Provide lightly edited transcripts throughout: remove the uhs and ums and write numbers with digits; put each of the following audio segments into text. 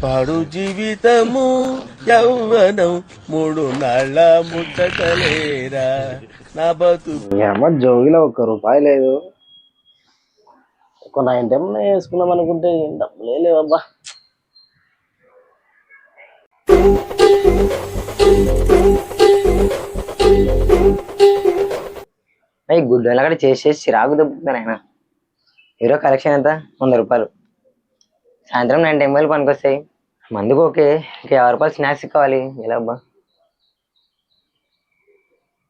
పాడు జీవితము యౌవనం 3 నాళ్ళ ముచ్చటలేరా నా బతు అమ్మ జోగిలో ₹1 లేదు. ఒక 9 టైం వేసుకుందాం అనుకుంటే డబ్బులే లేవబ్బా. అయ్యి గుడ్డలు అక్కడ చేసి చిరాకు దొబ్బుతాను ఆయన. హీరో కలెక్షన్ ఎంత? ₹100. సాయంత్రం 9 టైం పనికొస్తాయి. మందుకు ఓకే, ఇంకా ₹50 స్నాక్స్ కావాలి. ఎలా అబ్బా?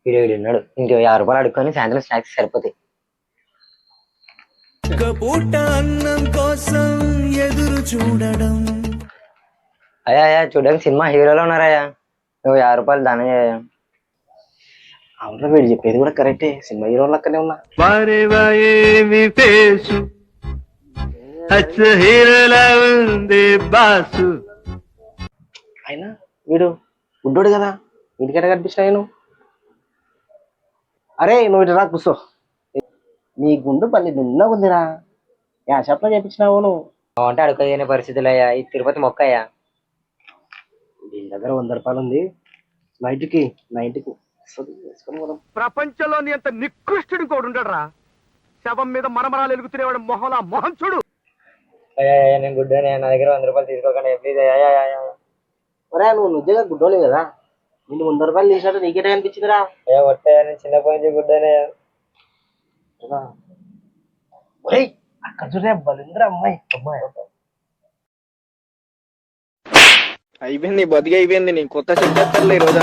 వీడు ఉన్నాడు, ఇంక ₹50 అడుక్కొని సాయంత్రం స్నాక్స్ సరిపోతాయి. అన్నం కోసం ఎదురు చూడడం. అయ్యా చూడడానికి సినిమా హీరోలో ఉన్నారయ్యా. నువ్వు ₹50 దానం చేయ. అవునా, వీడు చెప్పేది కూడా కరెక్టే. సినిమా హీరో లక్కనే ఉన్నా. అయినా వీడు గుడ్డోడు కదా, ఇంటికైనా కనిపించిన నేను. అరే నువ్వు ఇటు రా, కూర్చో. నీ గుండు పల్లి నిన్న ఉందిరా. యా షాప్లో చేపించినావు నువ్వు? అంటే అడుగునే పరిస్థితులు అయ్యా. ఈ తిరుపతి మొక్క అయ్యా. దీని దగ్గర ₹100 ఉంది. నైట్కి వేసుకొని పోదాం. ప్రపంచంలోని అంత నికృష్టుడు కూడా ఉండడరా. శవం మీద మరమరాలు ఎలుగుతునేవాడు మొహలా మొహం చూడు. అయ్యా నేను గుడ్డనే, నా దగ్గర ₹100 తీసుకోకండి ప్లీజ్. ఒరే నువ్వు నిజంగా గుడ్డోలే కదా, నేను ₹100 తీసినట్టు నీకేట అనిపించిందిరా? అయ్యా ఒట్టే, నేను చిన్నప్పటి నుంచి గుడ్డనే. అక్కడ చూడే బలింద్ర అమ్మాయి. అయిపోయింది బతికి అయిపోయింది. నీ కొత్త సెట్ ఈ రోజు